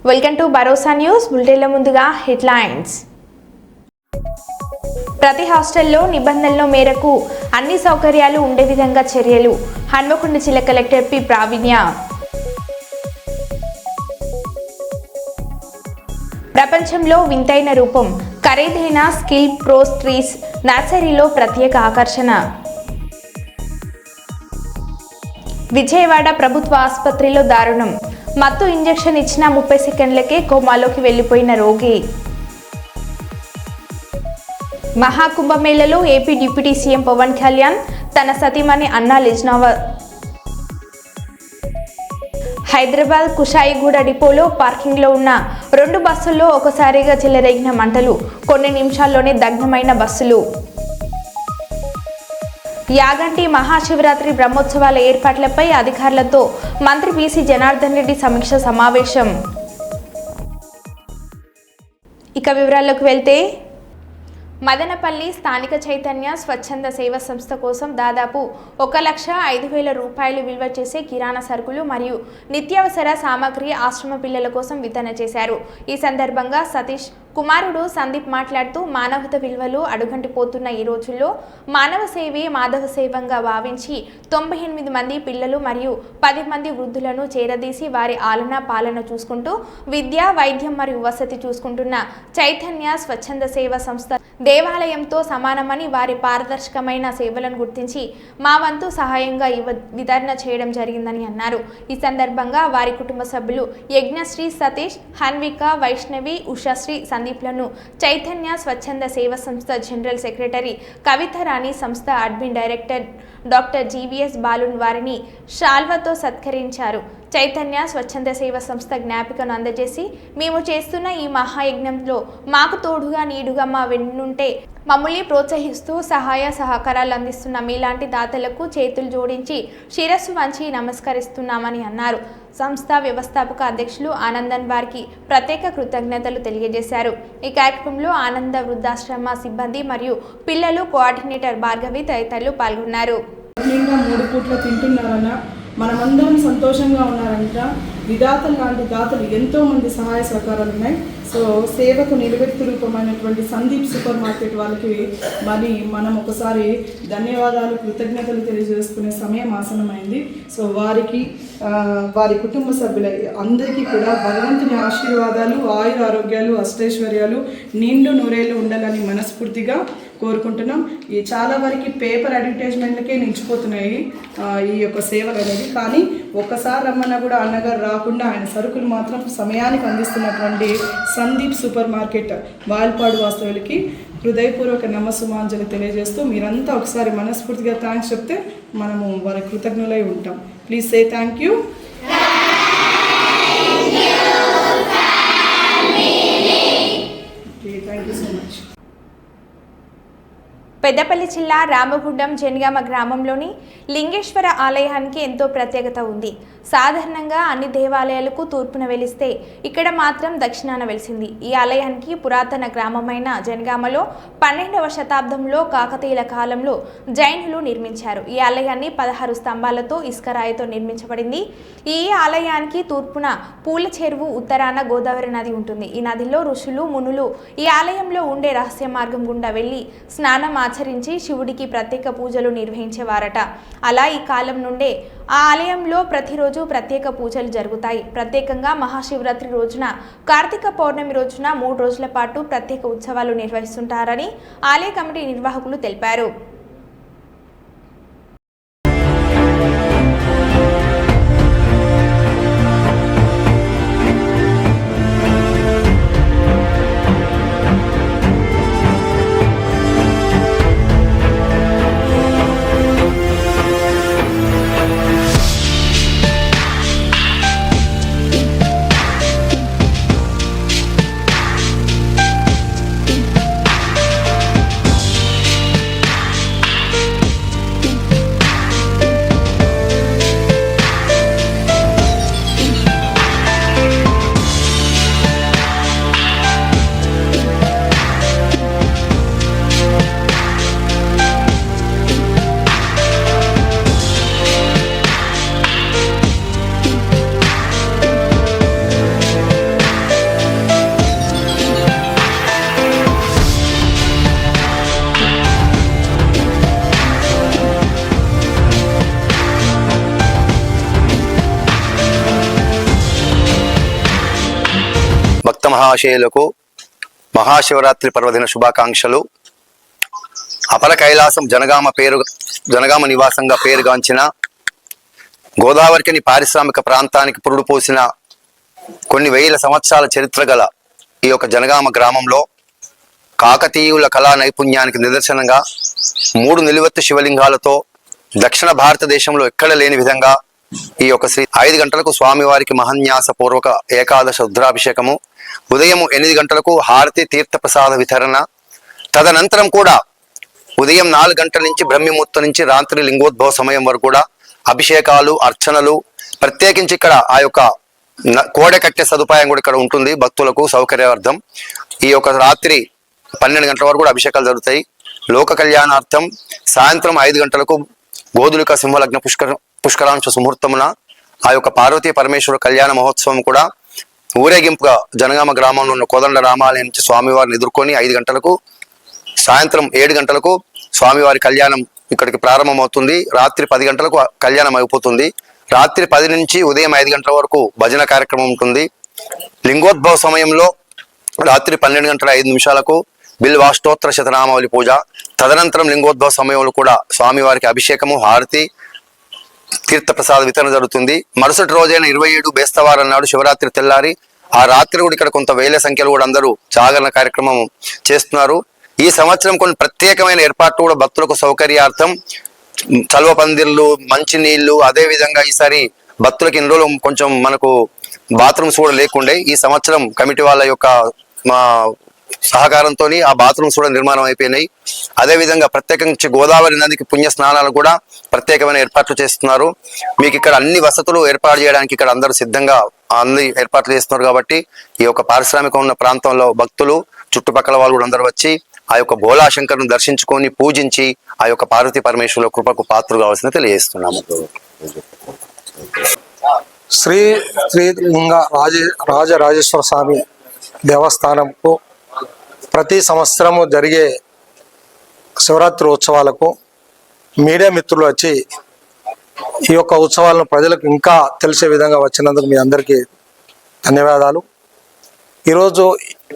Welcome to Bharosa news. బులెటిన్ల ముందుగా headlines. ప్రతి హాస్టల్లో నిబంధనల మేరకు అన్ని సౌకర్యాలు ఉండే విధంగా చర్యలు. హన్మకొండ జిల్లా కలెక్టర్ పి ప్రావీణ్య. ప్రపంచంలో వింతైన రూపం, ఖరీదైన స్కిల్ ప్రోస్ ట్రీస్ నర్సరీలో ప్రత్యేక ఆకర్షణ. విజయవాడ ప్రభుత్వ ఆసుపత్రిలో దారుణం, మత్తు ఇంజెక్షన్ ఇచ్చిన 30 సెకండ్లకే కోమాలోకి వెళ్లిపోయిన రోగి. మహాకుంభమేళలో AP deputy CM Pawan Kalyan తన సతీమణి అన్నా లెజ్నావర్. హైదరాబాద్ కుషాయిగూడ డిపోలో పార్కింగ్లో ఉన్న 2 బస్సుల్లో ఒకసారిగా చెలరేగిన మంటలు, కొన్ని నిమిషాల్లోనే దగ్ధమైన బస్సులు. యాగంటి మహాశివరాత్రి బ్రహ్మోత్సవాల ఏర్పాట్లపై అధికారులతో మంత్రి బీసీ జనార్దన్ రెడ్డి సమీక్ష సమావేశం. ఇక వివరాల్లోకి వెళ్తే, మదనపల్లి స్థానిక చైతన్య స్వచ్ఛంద సేవా సంస్థ కోసం దాదాపు 1,05,000 రూపాయలు విలువ చేసే కిరాణా సరుకులు మరియు నిత్యావసర సామాగ్రి ఆశ్రమ పిల్లల కోసం వితరణ చేశారు. ఈ సందర్భంగా సతీష్ కుమారుడు సందీప్ మాట్లాడుతూ, మానవత విలువలు అడుగంటిపోతున్న ఈ రోజుల్లో మానవ సేవే మాధవ సేవంగా భావించి 98 మంది పిల్లలు మరియు 10 మంది వృద్ధులను చేరదీసి వారి ఆలన పాలన చూసుకుంటూ విద్య, వైద్యం మరియు వసతి చూసుకుంటున్న చైతన్య స్వచ్ఛంద సేవా సంస్థ దేవాలయంతో సమానమని, వారి పారదర్శకమైన సేవలను గుర్తించి మా వంతు సహాయంగా వితరణ చేయడం జరిగిందని అన్నారు. ఈ సందర్భంగా వారి కుటుంబ సభ్యులు యజ్ఞశ్రీ సతీష్, హన్విక, వైష్ణవి, ఉషశ్రీ, సందీప్లను చైతన్య స్వచ్ఛంద సేవా సంస్థ జనరల్ సెక్రటరీ కవిత రాణి, సంస్థ అడ్మిన్ డైరెక్టర్ డాక్టర్ జీవీఎస్ బాలున్ వారిని షాల్వాతో సత్కరించారు. చైతన్య స్వచ్ఛంద సేవా సంస్థ జ్ఞాపికను అందజేసి, మేము చేస్తున్న ఈ మహాయజ్ఞంలో మాకు తోడుగా నీడుగా మా వెన్నుంటే మమ్మల్ని ప్రోత్సహిస్తూ సహాయ సహకారాలు అందిస్తున్న మీలాంటి దాతలకు చేతులు జోడించి శిరస్సు వంచి నమస్కరిస్తున్నామని అన్నారు. సంస్థ వ్యవస్థాపక అధ్యక్షులు ఆనందన్ వారికి ప్రత్యేక కృతజ్ఞతలు తెలియజేశారు. ఈ కార్యక్రమంలో ఆనంద వృద్ధాశ్రమ సిబ్బంది మరియు పిల్లలు కోఆర్డినేటర్ భార్గవి తదితరులు పాల్గొన్నారు. 3 పూట్ల తింటున్నారన్న, మనమందరం సంతోషంగా ఉన్నారంట. విధాతలు లాంటి దాతలు ఎంతోమంది సహాయ సహకారాలు ఉన్నాయి. సో సేవకు నిలువెత్తు రూపమైనటువంటి సందీప్ సూపర్ మార్కెట్ వాళ్ళకి మనం ఒకసారి ధన్యవాదాలు, కృతజ్ఞతలు తెలియజేసుకునే సమయం ఆసనమైంది. సో వారికి, వారి కుటుంబ సభ్యుల అందరికీ కూడా భగవంతుని ఆశీర్వాదాలు, ఆయుర ఆరోగ్యాలు, అష్టైశ్వర్యాలు, నిండు నూరేళ్ళు ఉండాలని మనస్ఫూర్తిగా కోరుకుంటున్నాం. ఈ చాలా వరకు పేపర్ అడ్వర్టైజ్మెంట్లకే నిలిచిపోతున్నాయి ఈ యొక్క సేవలు అనేది. కానీ ఒక్కసారి రమ్మన్నా కూడా అన్నగారు రాకుండా ఆయన సరుకులు మాత్రం సమయానికి అందిస్తున్నటువంటి సందీప్ సూపర్ మార్కెట్ వాల్పాడు వాస్తవులకి హృదయపూర్వక నమస్సుమాంజలి తెలియజేస్తూ, మీరంతా ఒకసారి మనస్ఫూర్తిగా థ్యాంక్స్ చెప్తే మనము వారి కృతజ్ఞులై ఉంటాం. Please say thank you. Thank you so much. Peddapalli జిల్లా రామగుండం జనగామ గ్రామంలోని లింగేశ్వర ఆలయానికి ఎంతో ప్రత్యేకత ఉంది. సాధారణంగా అన్ని దేవాలయాలకు తూర్పున వెలిస్తే ఇక్కడ మాత్రం దక్షిణాన వెలిసింది. ఈ ఆలయానికి పురాతన గ్రామమైన జనగామలో 12వ శతాబ్దంలో కాకతీయుల కాలంలో జైనులు నిర్మించారు. ఈ ఆలయాన్ని 16 స్తంభాలతో ఇసుకరాయితో నిర్మించబడింది. ఈ ఆలయానికి తూర్పున పూల చెరువు, ఉత్తరాన గోదావరి నది ఉంటుంది. ఈ నదిలో ఋషులు, మునులు ఈ ఆలయంలో ఉండే రహస్య మార్గం గుండా వెళ్లి స్నానం ఆచరించి శివుడికి ప్రత్యేక పూజలు నిర్వహించేవారట. అలా ఈ కాలం నుండే ఆ ఆలయంలో ప్రతిరోజు ప్రత్యేక పూజలు జరుగుతాయి. ప్రత్యేకంగా మహాశివరాత్రి రోజున, కార్తీక పౌర్ణమి రోజున 3 రోజుల పాటు ప్రత్యేక ఉత్సవాలు నిర్వహిస్తుంటారని ఆలయ కమిటీ నిర్వాహకులు తెలిపారు. మహాశయులకు మహాశివరాత్రి పర్వదిన శుభాకాంక్షలు. అపర కైలాసం జనగామ నివాసంగా పేరుగాంచిన గోదావరికని పారిశ్రామిక ప్రాంతానికి పురుడు పోసిన కొన్ని వేల సంవత్సరాల చరిత్ర గల ఈ యొక్క జనగామ గ్రామంలో కాకతీయుల కళా నైపుణ్యానికి నిదర్శనంగా 3 నిలువెత్తు శివలింగాలతో దక్షిణ భారతదేశంలో ఎక్కడ లేని విధంగా ఈ యొక్క 5 గంటలకు స్వామివారికి మహాన్యాస పూర్వక ఏకాదశ రుద్రాభిషేకము, ఉదయం 8 గంటలకు హారతి తీర్థ ప్రసాద వితరణ, తదనంతరం కూడా ఉదయం 4 గంటల నుంచి బ్రహ్మముహూర్తం నుంచి రాత్రి లింగోద్భవ సమయం వరకు కూడా అభిషేకాలు, అర్చనలు, ప్రత్యేకించి ఇక్కడ ఆ యొక్క కోడె కట్టే సదుపాయం కూడా ఇక్కడ ఉంటుంది భక్తులకు సౌకర్యార్థం. ఈ యొక్క రాత్రి 12 గంటల వరకు కూడా అభిషేకాలు జరుగుతాయి. లోక కళ్యాణార్థం సాయంత్రం 5 గంటలకు గోధులిక సింహలగ్న పుష్కరాంశ సుముహూర్తమున ఆ యొక్క పార్వతీ పరమేశ్వర కళ్యాణ మహోత్సవం కూడా ఊరేగింపుగా జనగామ గ్రామంలో ఉన్న కోదండ రామాలయం నుంచి స్వామివారిని ఎదుర్కొని 5 గంటలకు, సాయంత్రం 7 గంటలకు స్వామివారి కళ్యాణం ఇక్కడికి ప్రారంభమవుతుంది. రాత్రి 10 గంటలకు కళ్యాణం అయిపోతుంది. రాత్రి 10 నుంచి ఉదయం 5 గంటల వరకు భజన కార్యక్రమం ఉంటుంది. లింగోద్భవ సమయంలో రాత్రి 12 గంటల 5 నిమిషాలకు బిల్వాష్టోత్తర శతనామావళి పూజ, తదనంతరం లింగోద్భవ సమయంలో కూడా స్వామివారికి అభిషేకము, హారతి, తీర్థ ప్రసాద వితరణ జరుగుతుంది. మరుసటి రోజైన 27 బేస్తవారం నాడు శివరాత్రి తెల్లారి ఆ రాత్రి కూడా ఇక్కడ కొంత వేల సంఖ్యలో కూడా అందరూ జాగరణ కార్యక్రమం చేస్తున్నారు. ఈ సంవత్సరం కొన్ని ప్రత్యేకమైన ఏర్పాట్లు కూడా భక్తులకు సౌకర్యార్థం చల్వ పందిర్లు, మంచి నీళ్లు, అదే విధంగా ఈసారి భక్తులకి ఇన్ని రోజులు కొంచెం మనకు బాత్రూమ్స్ కూడా లేకుండే, ఈ సంవత్సరం కమిటీ వాళ్ళ యొక్క సహకారంతో ఆ బాత్రూమ్స్ కూడా నిర్మాణం అయిపోయినాయి. అదేవిధంగా ప్రత్యేకించి గోదావరి నదికి పుణ్య స్నానాలు కూడా ప్రత్యేకమైన ఏర్పాట్లు చేస్తున్నారు. మీకు ఇక్కడ అన్ని వసతులు ఏర్పాటు చేయడానికి ఇక్కడ అందరూ సిద్ధంగా అన్ని ఏర్పాట్లు చేస్తున్నారు. కాబట్టి ఈ యొక్క పారిశ్రామిక ఉన్న ప్రాంతంలో భక్తులు, చుట్టుపక్కల వాళ్ళు కూడా అందరూ వచ్చి ఆ యొక్క భోళాశంకర్ను దర్శించుకొని పూజించి ఆ యొక్క పార్వతీ పరమేశ్వరుల కృపకు పాత్రలు కావాల్సిన తెలియజేస్తున్నాము. శ్రీ లింగ రాజరాజేశ్వర స్వామి దేవస్థానంకు ప్రతి సంవత్సరము జరిగే శివరాత్రి ఉత్సవాలకు మీడియా మిత్రులు వచ్చి ఈ యొక్క ఉత్సవాలను ప్రజలకు ఇంకా తెలిసే విధంగా వచ్చినందుకు మీ అందరికీ ధన్యవాదాలు. ఈరోజు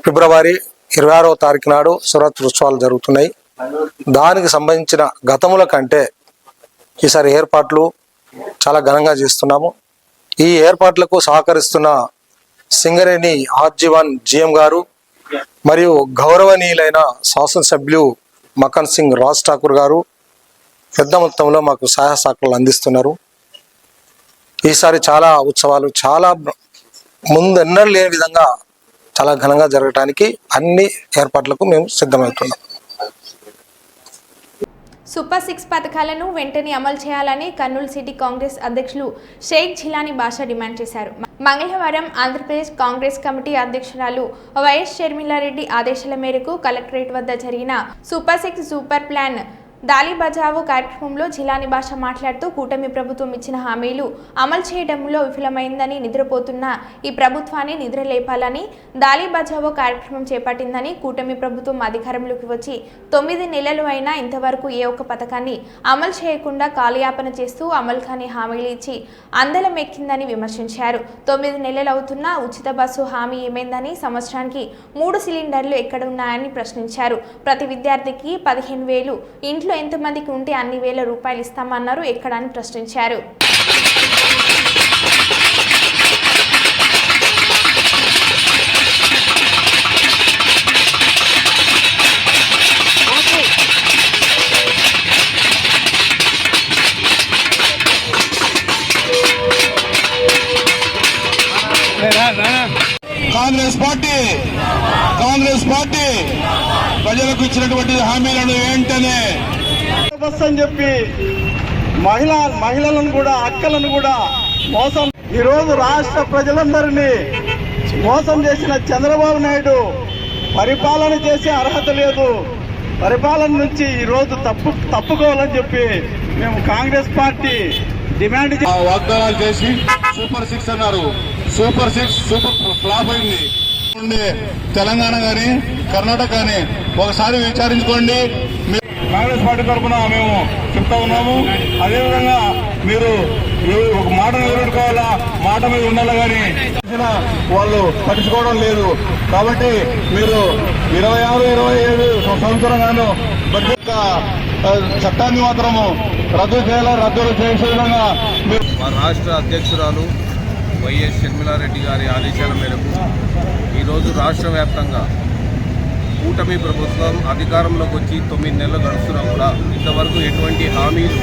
ఫిబ్రవరి 26వ తారీఖు నాడు శివరాత్రి ఉత్సవాలు జరుగుతున్నాయి. దానికి సంబంధించిన గతముల కంటే ఈసారి ఏర్పాట్లు చాలా ఘనంగా చేస్తున్నాము. ఈ ఏర్పాట్లకు సహకరిస్తున్న సింగరేణి ఆర్జీవన్ జిఎం గారు మరియు గౌరవనీయులైన శాసనసభ్యులు మకన్ సింగ్ రాజ్ ఠాకూర్ గారు పెద్ద మొత్తంలో మాకు సహాయ సహకారాలు అందిస్తున్నారు. ఈసారి చాలా ఉత్సవాలు చాలా ముందెన్నడూ లేని విధంగా చాలా ఘనంగా జరగడానికి అన్ని ఏర్పాట్లకు మేము సిద్ధమవుతున్నాం. సూపర్ 6 పథకాలను వెంటనే అమలు చేయాలని కర్నూలు సిటీ కాంగ్రెస్ అధ్యక్షులు షేక్ జిలానీ బాషా డిమాండ్ చేశారు. మంగళవారం ఆంధ్రప్రదేశ్ కాంగ్రెస్ కమిటీ అధ్యక్షురాలు వైఎస్ షర్మిలారెడ్డి ఆదేశాల మేరకు కలెక్టరేట్ వద్ద జరిగిన సూపర్ 6 సూపర్ ప్లాన్ దాలి బచావో కార్యక్రమంలో జిలానీ బాషా మాట్లాడుతూ కూటమి ప్రభుత్వం ఇచ్చిన హామీలు అమలు చేయడంలో విఫలమైందని, నిద్రపోతున్న ఈ ప్రభుత్వాన్ని నిద్రలేపాలని దాలి బచావో కార్యక్రమం చేపట్టిందని, కూటమి ప్రభుత్వం అధికారంలోకి వచ్చి 9 నెలలు అయినా ఇంతవరకు ఏ ఒక్క పథకాన్ని అమలు చేయకుండా కాలయాపన చేస్తూ అమలు కాని హామీలు ఇచ్చి అందలం ఎక్కిందని విమర్శించారు. 9 నెలలు అవుతున్నా ఉచిత బస్సు హామీ ఏమైందని, సంవత్సరానికి 3 సిలిండర్లు ఎక్కడ ఉన్నాయని ప్రశ్నించారు. ప్రతి విద్యార్థికి 15,000, ఇంట్లో ఎంతమందికి ఉంటే అన్ని వేల రూపాయలు ఇస్తామన్నారు, ఎక్కడని ప్రశ్నించారు. కాంగ్రెస్ పార్టీ ప్రజలకు ఇచ్చినటువంటి హామీలను వెంటనే బస్ అని చెప్పి మహిళలను కూడా, అక్కలను కూడా మోసం, ఈరోజు రాష్ట్ర ప్రజలందరినీ మోసం చేసిన చంద్రబాబు నాయుడు పరిపాలన చేసే అర్హత లేదు. పరిపాలన నుంచి ఈరోజు తప్పుకోవాలని చెప్పి మేము కాంగ్రెస్ పార్టీ డిమాండ్ వాగ్దానాలు చేసి సూపర్ 6 అన్నారు. సూపర్ 6 సూపర్ ఫ్లాప్ అయింది. తెలంగాణ కానీ కర్ణాటక కానీ ఒకసారి విచారించుకోండి. కాంగ్రెస్ పార్టీ తరఫున మేము చెప్తా ఉన్నాము. అదేవిధంగా మీరు ఒక మాట నిలబెట్టుకోవాలా, మాట మీద ఉండాలా కానీ వాళ్ళు పట్టించుకోవడం లేదు. కాబట్టి మీరు 26-27 సంవత్సరం గాను బడ్జెట్ చట్టాన్ని మాత్రము రద్దు చేసే విధంగా మా రాష్ట్ర అధ్యక్షురాలు వైఎస్ షర్మిలారెడ్డి గారి ఆదేశాల మేరకు ఈరోజు రాష్ట్ర వ్యాప్తంగా కూటమి ప్రభుత్వం అధికారంలోకి వచ్చి 9 నెలలు గడుస్తున్నా కూడా ఇంతవరకు ఎటువంటి హామీలు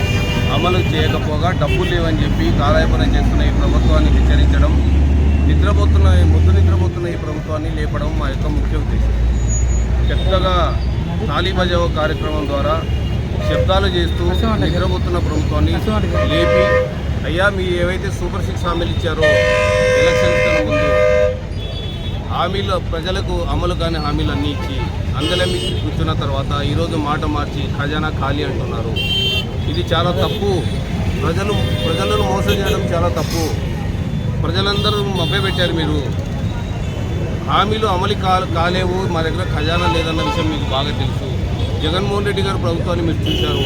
అమలు చేయకపోగా డబ్బులు లేవని చెప్పి కాలయాపన చేస్తున్న ఈ ప్రభుత్వాన్ని హెచ్చరించడం, ముద్దు నిద్రపోతున్న ఈ ప్రభుత్వాన్ని లేపడం మా యొక్క ముఖ్య ఉద్దేశం. పెద్దగా తాళీ బజావో కార్యక్రమం ద్వారా శబ్దాలు చేస్తూ నిద్రపోతున్న ప్రభుత్వాన్ని లేపి, అయ్యా మీ ఏవైతే సూపర్ 6 హామీలు ఇచ్చారో ఎలక్షన్స్ కన్నా ముందు హామీలు ప్రజలకు అమలు కాని హామీలు అన్నీ ఇచ్చి అందలమి కూర్చున్న తర్వాత ఈరోజు మాట మార్చి ఖజానా ఖాళీ అంటున్నారు. ఇది చాలా తప్పు. ప్రజలను మోసం చేయడం చాలా తప్పు. ప్రజలందరూ మభ్యపెట్టారు. మీరు హామీలు అమలు కాలేవు, మా దగ్గర ఖజానా లేదన్న విషయం మీకు బాగా తెలుసు. జగన్మోహన్ రెడ్డి గారు ప్రభుత్వాన్ని మీరు చూశారు.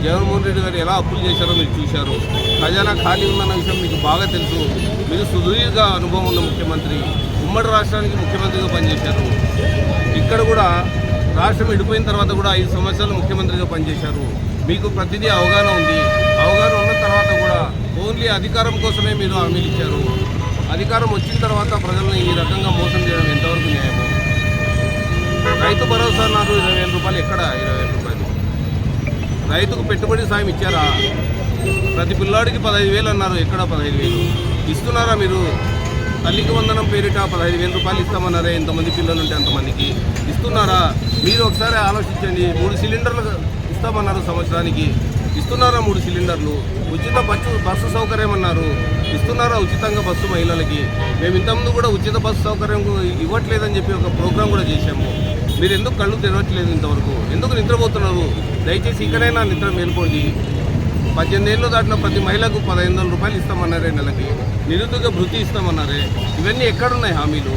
జగన్మోహన్ రెడ్డి గారు ఎలా అప్పులు చేశారో మీరు చూశారు. ఖజానా ఖాళీ ఉందన్న విషయం మీకు బాగా తెలుసు. మీరు సుదీర్ఘ అనుభవం ఉన్న ముఖ్యమంత్రి, ఉమ్మడి రాష్ట్రానికి ముఖ్యమంత్రిగా పనిచేశారు. ఇక్కడ కూడా రాష్ట్రం విడిపోయిన తర్వాత కూడా 5 సంవత్సరాలు ముఖ్యమంత్రిగా పనిచేశారు. మీకు ప్రతిదీ అవగాహన ఉంది. అవగాహన ఉన్న తర్వాత కూడా ఓన్లీ అధికారం కోసమే మీరు హామీలు ఇచ్చారు. అధికారం వచ్చిన తర్వాత ప్రజలను ఈ రకంగా మోసం చేయడం ఎంతవరకు న్యాయము? రైతు భరోసా అన్నారు, 20,000 రూపాయలు. ఎక్కడ 20,000 రూపాయలు? రైతుకు పెట్టుబడి సాయం ఇచ్చారా? ప్రతి పిల్లాడికి 15,000 అన్నారు. ఎక్కడ 15,000 ఇస్తున్నారా? మీరు తల్లికి వందనం పేరిట 15,000 రూపాయలు ఇస్తామన్నారే. ఎంతమంది పిల్లలు ఉంటే అంతమందికి ఇస్తున్నారా? మీరు ఒకసారి ఆలోచించండి. 3 సిలిండర్లు ఇస్తామన్నారు సంవత్సరానికి. ఇస్తున్నారా 3 సిలిండర్లు? ఉచిత బస్సు సౌకర్యం అన్నారు. ఇస్తున్నారా ఉచితంగా బస్సు మహిళలకి? మేము ఇంతకుముందు కూడా ఉచిత బస్సు సౌకర్యం ఇవ్వట్లేదని చెప్పి ఒక ప్రోగ్రాం కూడా చేశాము. మీరు ఎందుకు కళ్ళు తెరవట్లేదు? ఇంతవరకు ఎందుకు నిద్రపోతున్నారు? దయచేసి ఇకనైనా నిద్ర మేల్కోండి. 18 ఏళ్ళు దాటిన ప్రతి మహిళకు 1,500 రూపాయలు ఇస్తామన్నారే నెలకి. నిరుద్యోగ భృతి ఇస్తామన్నారే. ఇవన్నీ ఎక్కడున్నాయి హామీలు?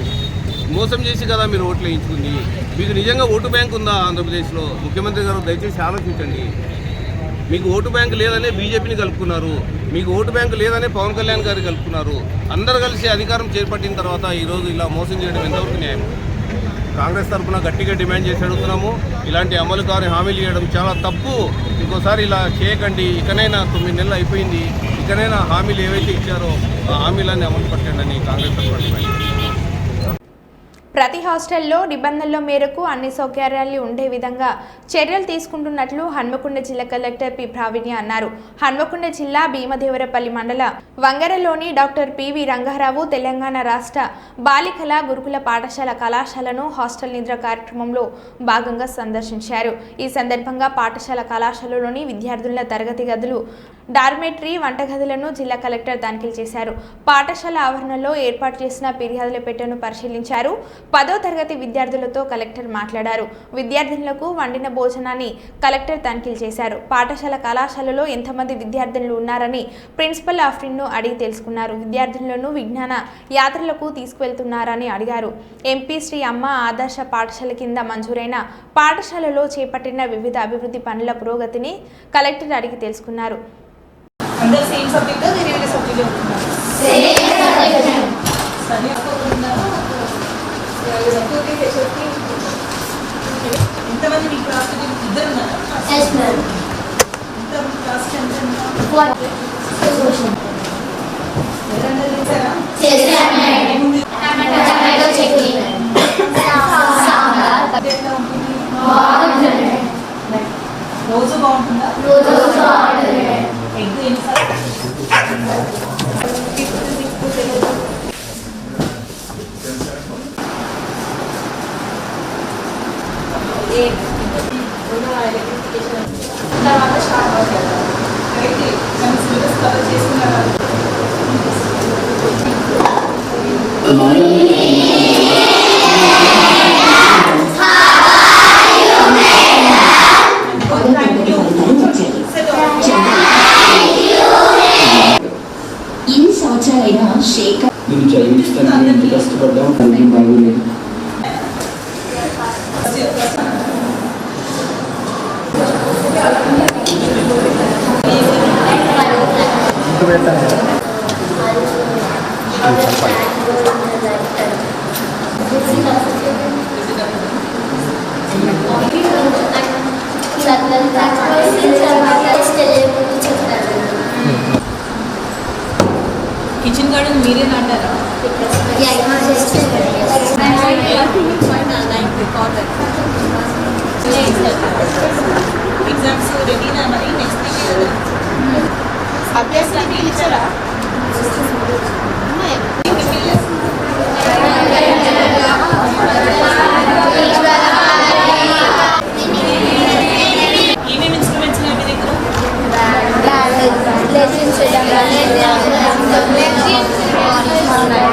మోసం చేసి కదా మీరు ఓట్లు వేయించుకుంది. మీకు నిజంగా ఓటు బ్యాంక్ ఉందా ఆంధ్రప్రదేశ్లో? ముఖ్యమంత్రి గారు దయచేసి ఆలోచించండి. మీకు ఓటు బ్యాంకు లేదనే బీజేపీని కలుపుకున్నారు. మీకు ఓటు బ్యాంకు లేదనే పవన్ కళ్యాణ్ గారు కలుపుకున్నారు. అందరూ కలిసి అధికారం చేపట్టిన తర్వాత ఈరోజు ఇలా మోసం చేయడం ఎంతవరకు న్యాయం? కాంగ్రెస్ తరఫున గట్టిగా డిమాండ్ చేసి అడుగుతున్నాము. ఇలాంటి అమలు కాని హామీలు ఇవ్వడం చాలా తప్పు. ఇంకోసారి ఇలా చేయకండి. ఇకనైనా 9 నెలలు అయిపోయింది. ఇకనైనా హామీలు ఏవైతే ఇచ్చారో ఆ హామీలన్నీ అమలు పట్టండి అని కాంగ్రెస్ తరఫున డిమాండ్. ప్రతి హాస్టల్లో నిబంధనల మేరకు అన్ని సౌకర్యాలు ఉండే విధంగా చర్యలు తీసుకుంటున్నట్లు హన్మకొండ జిల్లా కలెక్టర్ పి ప్రావీణ్య అన్నారు. హన్మకొండ జిల్లా భీమదేవరపల్లి మండల వంగరలోని డాక్టర్ పివి రంగారావు తెలంగాణ రాష్ట్ర బాలికల గురుకుల పాఠశాల కళాశాలను హాస్టల్ నిద్ర కార్యక్రమంలో భాగంగా సందర్శించారు. ఈ సందర్భంగా పాఠశాల కళాశాలలోని విద్యార్థుల తరగతి గదులు, డార్మెటరీ, వంటగదులను జిల్లా కలెక్టర్ తనిఖీలు చేశారు. పాఠశాల ఆవరణలో ఏర్పాటు చేసిన ఫిర్యాదుల పెట్టెను పరిశీలించారు. 10వ తరగతి విద్యార్థులతో కలెక్టర్ మాట్లాడారు. విద్యార్థులకు వండిన భోజనాన్ని కలెక్టర్ తనిఖీలు చేశారు. పాఠశాల కళాశాలలో ఎంతమంది విద్యార్థులు ఉన్నారని ప్రిన్సిపల్ ఆఫ్రిన్ను అడిగి తెలుసుకున్నారు. విద్యార్థులను విజ్ఞాన యాత్రలకు తీసుకువెళ్తున్నారని అడిగారు. ఎంపీ శ్రీ అమ్మ ఆదర్శ పాఠశాల కింద మంజూరైన పాఠశాలలో చేపట్టిన వివిధ అభివృద్ధి పనుల పురోగతిని కలెక్టర్ అడిగి తెలుసుకున్నారు. అందరూ సేమ్ సబ్జెక్ట్ వేరే వేరే సబ్జెక్ట్ అవుతున్నారు. సేమ్ సబ్జెక్ట్ స్టడీ అవుతున్నారు. ఎంతమంది మీ క్లాస్ ఇద్దరు ఉన్నారా? yes ma'am. ఎంత క్లాస్ ఎంత ఎవరన్నా చేశారా? చేశాను మేడం. టమాటో చట్నీ, సాంబార్, బాగుంటుంది. రోజు బాగుంటుందా? రోజు బాగుంటుంది. ఎగ్ ఎన్నిసార్లు? తర్వాత స్టార్ట్ అవుతుంది. అయితే మనం సిలబస్ కవర్ చేసుకున్నారా? ఇన్ని సంవత్సరాలైనా శేఖర్ నేను చదివిస్తాను, ఎంత కష్టపడ్డాం, బాగోలేదు. ఫస్ట్ ఇయర్ కిచెన్ గార్డెన్ మీరే నాటారా? ఎగ్జామ్స్ రెడీనా మరి నెక్స్ట్ అభ్యాసాన్ని ఇచ్చారా? ఏమేమి ఇన్స్ట్రుమెంట్స్ ఉన్నాయి మీ దగ్గర?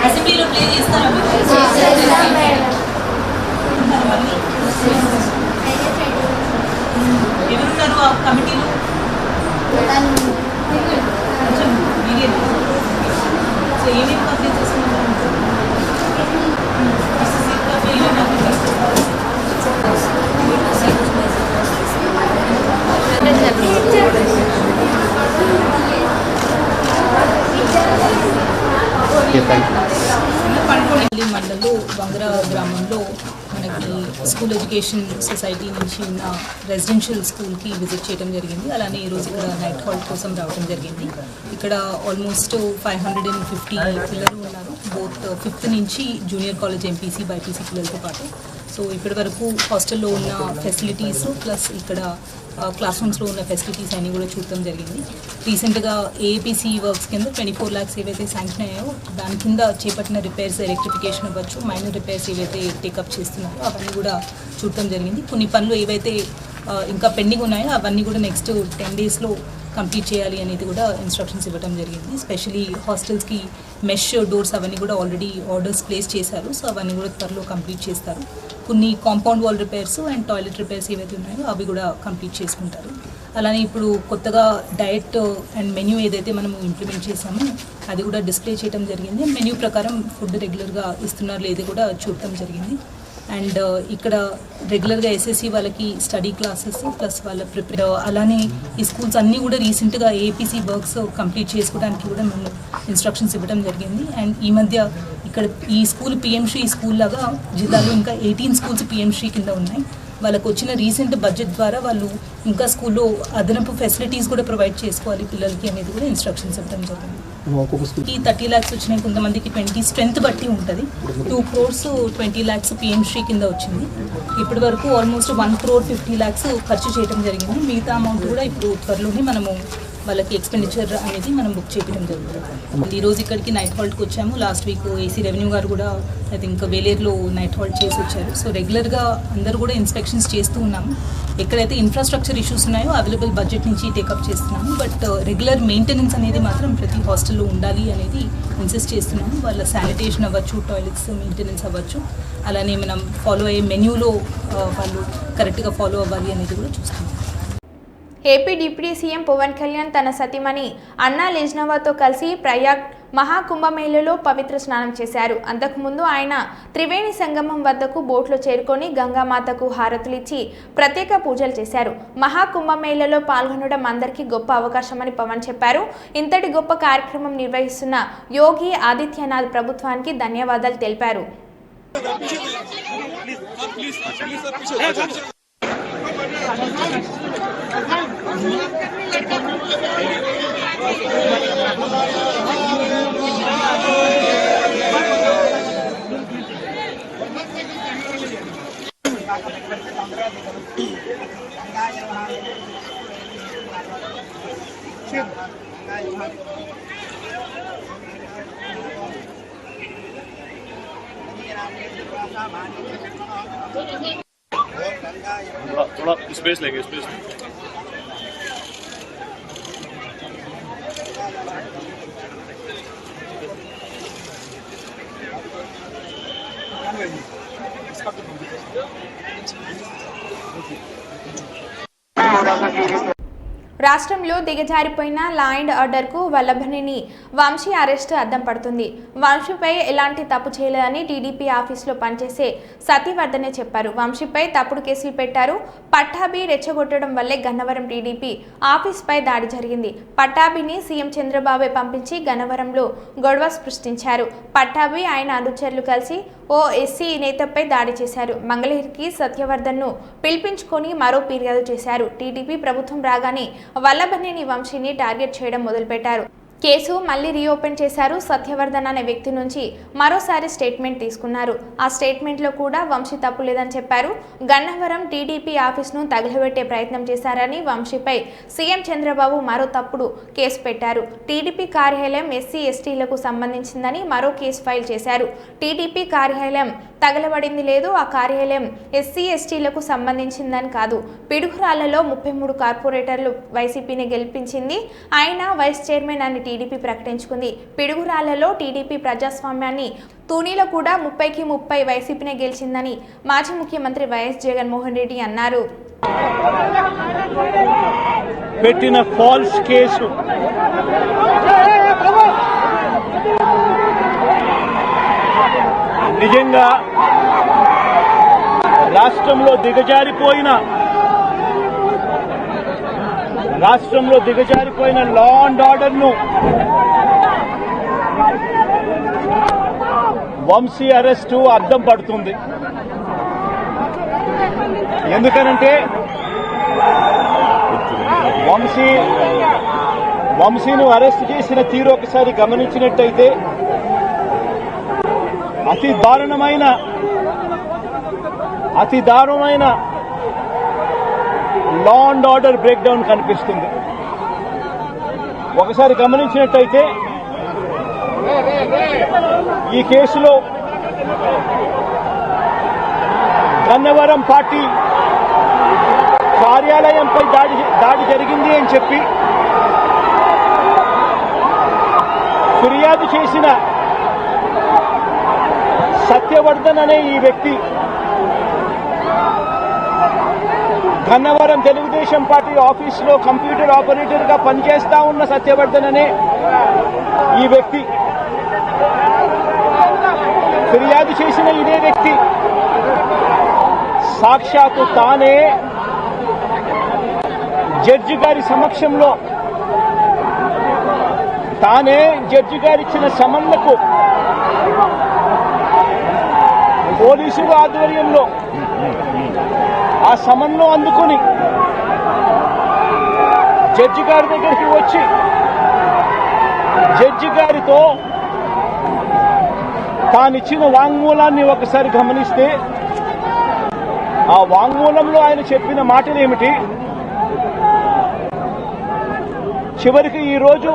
అసెంబ్లీలో ప్లే చేస్తారా? ఎవరున్నారు ఆ కమిటీలో? సో ఏమేమి కంప్లీట్ చేసుకున్నారు? పడుకోండి మండలంలో వంగర గ్రామంలో మనకి స్కూల్ ఎడ్యుకేషన్ సొసైటీ నుంచి ఉన్న రెసిడెన్షియల్ స్కూల్కి విజిట్ చేయడం జరిగింది. అలానే ఈరోజు ఇక్కడ నైట్ హాల్ట్ కోసం రావడం జరిగింది. ఇక్కడ ఆల్మోస్ట్ 550 పిల్లలు ఉన్నారు, బోత్ 5th నుంచి జూనియర్ కాలేజ్ ఎంపీసీ బైపీసీ పిల్లలతో పాటు. సో ఇప్పటి వరకు హాస్టల్లో ఉన్న ఫెసిలిటీస్ ప్లస్ ఇక్కడ క్లాస్ రూమ్స్లో ఉన్న ఫెసిలిటీస్ అన్నీ కూడా చూడటం జరిగింది. రీసెంట్గా ఏపీసీ వర్క్స్ కింద 24 lakhs ఏవైతే శాంక్షన్ అయ్యాయో దాని కింద చేపట్టిన రిపేర్స్, ఎలక్ట్రిఫికేషన్ అవ్వచ్చు, మైనర్ రిపేర్స్ ఏవైతే టేకప్ చేస్తున్నారో అవన్నీ కూడా చూడటం జరిగింది. కొన్ని పనులు ఏవైతే ఇంకా పెండింగ్ ఉన్నాయో అవన్నీ కూడా నెక్స్ట్ 10 daysలో కంప్లీట్ చేయాలి అనేది కూడా ఇన్స్ట్రక్షన్స్ ఇవ్వడం జరిగింది. స్పెషలీ హాస్టల్స్కి మెష్ డోర్స్ అవన్నీ కూడా ఆల్రెడీ ఆర్డర్స్ ప్లేస్ చేశారు. సో అవన్నీ కూడా త్వరలో కంప్లీట్ చేస్తారు. కొన్ని compound wall repairs and toilet repairs ఏవైతే ఉన్నాయో అవి కూడా కంప్లీట్ చేసుకుంటారు. అలానే ఇప్పుడు కొత్తగా డయట్ అండ్ మెన్యూ ఏదైతే మనం ఇంప్లిమెంట్ చేసామో అది కూడా డిస్ప్లే చేయడం జరిగింది. మెన్యూ ప్రకారం ఫుడ్ రెగ్యులర్గా ఇస్తున్నారు లేదో కూడా చూడటం జరిగింది. అండ్ ఇక్కడ రెగ్యులర్గా ఎస్ఎస్సి వాళ్ళకి స్టడీ క్లాసెస్ ప్లస్ వాళ్ళ ప్రిపేర్, అలానే ఈ స్కూల్స్ అన్నీ కూడా రీసెంట్గా ఏపీసీ వర్క్స్ కంప్లీట్ చేసుకోవడానికి కూడా మేము ఇన్స్ట్రక్షన్స్ ఇవ్వడం జరిగింది. అండ్ ఈ మధ్య ఇక్కడ ఈ స్కూల్ పిఎంశ్రీ స్కూల్ లాగా జిల్లాలో ఇంకా 18 స్కూల్స్ పిఎంశ్రీ కింద ఉన్నాయి. వాళ్ళకు వచ్చిన రీసెంట్ బడ్జెట్ ద్వారా వాళ్ళు ఇంకా స్కూల్లో అదనపు ఫెసిలిటీస్ కూడా ప్రొవైడ్ చేసుకోవాలి పిల్లలకి అనేది కూడా ఇన్స్ట్రక్షన్స్ ఇవ్వడం జరిగింది. ఈ 30 lakhs వచ్చినాయి, కొంతమందికి 20 స్ట్రెంత్ బట్టి ఉంటుంది. 2 crores 20 lakhs పిఎంశ్రీ కింద వచ్చింది. ఇప్పటి వరకు ఆల్మోస్ట్ 1 crore 50 lakhs ఖర్చు చేయడం జరిగింది. మిగతా అమౌంట్ కూడా ఇప్పుడు త్వరలోనే మనము వాళ్ళకి ఎక్స్పెండిచర్ అనేది మనం బుక్ చేయడం జరుగుతుంది. ఈరోజు ఇక్కడికి నైట్ హాల్ట్కి వచ్చాము. లాస్ట్ వీక్ ఏసీ రెవెన్యూ గారు కూడా ఐ థింక్ వేలేరులో నైట్ హాల్ట్ చేసి వచ్చారు. సో రెగ్యులర్గా అందరూ కూడా ఇన్స్పెక్షన్స్ చేస్తూ ఉన్నాము. ఎక్కడైతే ఇన్ఫ్రాస్ట్రక్చర్ ఇష్యూస్ ఉన్నాయో అవైలబుల్ బడ్జెట్ నుంచి టేకప్ చేస్తున్నాము. బట్ రెగ్యులర్ మెయింటెనెన్స్ అనేది మాత్రం ప్రతి హాస్టల్లో ఉండాలి అనేది ఇన్సిస్ట్ చేస్తున్నాము. వాళ్ళ శానిటేషన్ అవ్వచ్చు, టాయిలెట్స్ మెయింటెనెన్స్ అవ్వచ్చు, అలానే మనం ఫాలో అయ్యే మెన్యూలో వాళ్ళు కరెక్ట్గా ఫాలో అవ్వాలి అనేది కూడా చూస్తున్నాం. AP deputy CM Pawan Kalyan తన సతీమణి అన్నా లేజ్నవాతో కలిసి ప్రయాగ్ మహాకుంభమేళలో పవిత్ర స్నానం చేశారు. అంతకుముందు ఆయన త్రివేణి సంగమం వద్దకు బోట్లో చేరుకొని గంగామాతకు హారతులిచ్చి ప్రత్యేక పూజలు చేశారు. మహాకుంభమేళలో పాల్గొనడం అందరికీ గొప్ప అవకాశమని పవన్ చెప్పారు. ఇంతటి గొప్ప కార్యక్రమం నిర్వహిస్తున్న యోగి ఆదిత్యనాథ్ ప్రభుత్వానికి ధన్యవాదాలు తెలిపారు. थोड़ा स्पेस लेंगे, स्पेस రాష్ట్రంలో దిగజారిపోయిన లా అండ్ ఆర్డర్కు వల్లభనేని వంశీ అరెస్టు అద్దం పడుతుంది. వంశీపై ఎలాంటి తప్పు చేయలేదని టీడీపీ ఆఫీసులో పనిచేసే సత్యవర్ధనే చెప్పారు. వంశీపై తప్పుడు కేసులు పెట్టారు. పట్టాభి రెచ్చగొట్టడం వల్లే గన్నవరం టీడీపీ ఆఫీస్పై దాడి జరిగింది. పట్టాభిని సీఎం చంద్రబాబు పంపించి గన్నవరంలో గొడవ సృష్టించారు. పట్టాభి ఆయన అనుచరులు కలిసి ఓ ఎస్సీ నేతపై దాడి చేశారు. మంగళగిరికి సత్యవర్ధన్ను పిలిపించుకొని మరో ఫిర్యాదు చేశారు. టీడీపీ ప్రభుత్వం రాగానే వల్లభనేని వంశీని టార్గెట్ చేయడం మొదలుపెట్టారు. కేసు మళ్లీ రీఓపెన్ చేశారు. సత్యవర్ధన్ అనే వ్యక్తి నుంచి మరోసారి స్టేట్మెంట్ తీసుకున్నారు. ఆ స్టేట్మెంట్లో కూడా వంశీ తప్పు లేదని చెప్పారు. గన్నవరం టీడీపీ ఆఫీస్ను తగలబెట్టే ప్రయత్నం చేశారని, వంశీపై సీఎం చంద్రబాబు మరో తప్పుడు కేసు పెట్టారు. టీడీపీ కార్యాలయం ఎస్సీ ఎస్టీలకు సంబంధించిందని మరో కేసు ఫైల్ చేశారు. టీడీపీ కార్యాలయం తగలబడింది లేదు, ఆ కార్యాలయం ఎస్సీ ఎస్టీలకు సంబంధించిందని కాదు. పిడుగురాళ్లలో 33 కార్పొరేటర్లు వైసీపీని గెలిపించింది. ఆయన వైస్ చైర్మన్ అని టీడీపీ ప్రకటించుకుంది. పిడుగురాళ్లలో టీడీపీ ప్రజాస్వామ్యాన్ని తూనీలో కూడా 30కి 30 వైసీపీనే గెలిచిందని మాజీ ముఖ్యమంత్రి వైఎస్ జగన్మోహన్ రెడ్డి అన్నారు. పెట్టిన ఫాల్స్ కేసు నిజంగా రాష్ట్రంలో దిగజారిపోయిన లా అండ్ ఆర్డర్ను వంశీ అరెస్టు అద్దం పడుతుంది. ఎందుకనంటే వంశీను అరెస్ట్ చేసిన తీరు ఒకసారి గమనించినట్టయితే అతి దారుణమైన law and order break down కనిపిస్తుంది. ఒకసారి గమనించినట్టయితే ఈ కేసులో గన్నవరం పార్టీ కార్యాలయంపై దాడి జరిగింది అని చెప్పి ఫిర్యాదు చేసిన సత్యవర్ధన్ అనే ఈ వ్యక్తి, గన్నవరం తెలుగుదేశం పార్టీ ఆఫీసులో కంప్యూటర్ ఆపరేటర్ గా పనిచేస్తా ఉన్న సత్యవర్ధన్ అనే ఈ వ్యక్తి, ఫిర్యాదు చేసిన ఇదే వ్యక్తి సాక్షాత్తు తానే జడ్జి గారి సమక్షంలో జడ్జి గారిచ్చిన సమన్లకు పోలీసుల ఆధ్వర్యంలో ఆ సమన్ను అందుకుని జడ్జి గారి దగ్గరికి వచ్చి జడ్జి గారితో తానిచ్చిన వాంగ్మూలాన్ని ఒకసారి గమనిస్తే ఆ వాంగ్మూలంలో ఆయన చెప్పిన మాటలేమిటి, చివరికి ఈరోజు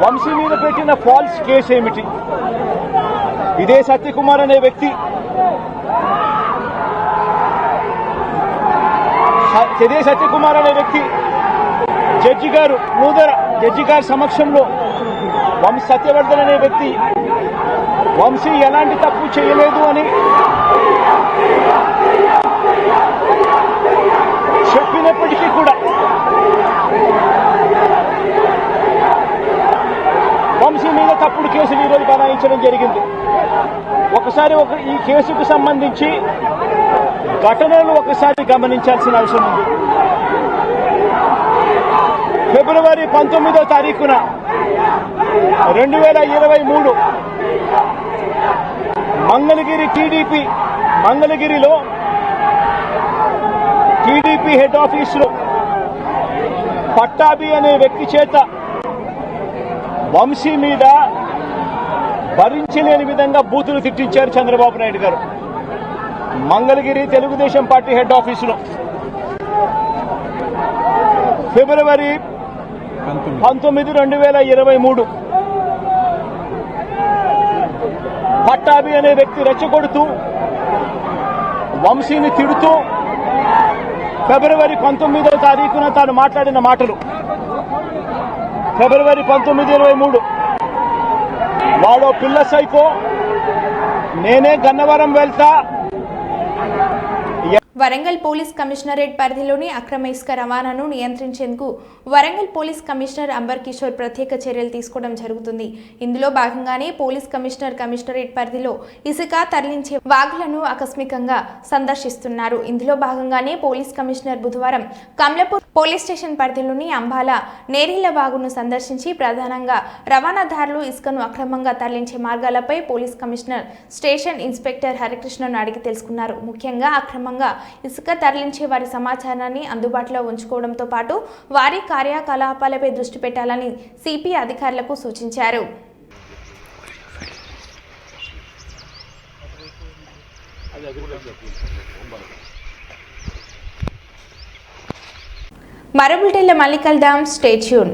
వంశీ మీద పెట్టిన ఫాల్స్ కేసు ఏమిటి, ఇదే సత్యకుమార్ అనే వ్యక్తి జడ్జి గారు జడ్జి గారి సమక్షంలో సత్యవర్ధన్ అనే వ్యక్తి వంశీ ఎలాంటి తప్పు చేయలేదు అని చెప్పినప్పటికీ కూడా వంశీ మీద తప్పుడు కేసులు ఈరోజు బనాయించడం జరిగింది. ఒకసారి ఈ కేసుకు సంబంధించి ఘటనలు ఒకసారి గమనించాల్సిన అవసరం ఉంది. ఫిబ్రవరి 19వ తారీఖున 2023 మంగళగిరిలో టీడీపీ హెడ్ ఆఫీసులో పట్టాభి అనే వ్యక్తి చేత వంశీ మీద భరించలేని విధంగా బూతులు తిట్టించారు చంద్రబాబు నాయుడు గారు. మంగళగిరి తెలుగుదేశం పార్టీ హెడ్ ఆఫీసులో ఫిబ్రవరి 19, 2023 పట్టాభి అనే వ్యక్తి రెచ్చగొడుతూ వంశీని తిడుతూ ఫిబ్రవరి 19వ తారీఖున తాను మాట్లాడిన మాటలు, ఫిబ్రవరి 19, 23 వాడో పిల్ల సైకో, నేనే గన్నవరం వెళ్తా, వరంగల్ పోలీస్ కమిషనరేట్ పరిధిలోని అక్రమ ఇసుక రవాణాను నియంత్రించేందుకు వరంగల్ పోలీస్ కమిషనర్ అంబర్ కిషోర్ ప్రత్యేక చర్యలు తీసుకోవడం జరుగుతుంది. ఇందులో భాగంగానే పోలీస్ కమిషనరేట్ పరిధిలో ఇసుక తరలించే వాగులను ఆకస్మికంగా సందర్శిస్తున్నారు. ఇందులో భాగంగానే పోలీస్ కమిషనర్ బుధవారం కమలాపూర్ పోలీస్ స్టేషన్ పరిధిలోని అంబాల నేరిల వాగును సందర్శించి ప్రధానంగా రవాణాదారులు ఇసుకను అక్రమంగా తరలించే మార్గాలపై పోలీస్ కమిషనర్ స్టేషన్ ఇన్స్పెక్టర్ హరికృష్ణను అడిగి తెలుసుకున్నారు. ముఖ్యంగా అక్రమంగా ఇసుక తరలించే వారి సమాచారాన్ని అందుబాటులో ఉంచుకోవడంతో పాటు వారి కార్యకలాపాలపై దృష్టి పెట్టాలని సిపి అధికారులకు సూచించారు. మరో బులెటిన్లో మళ్ళీ కలుద్దాం. Stay tune.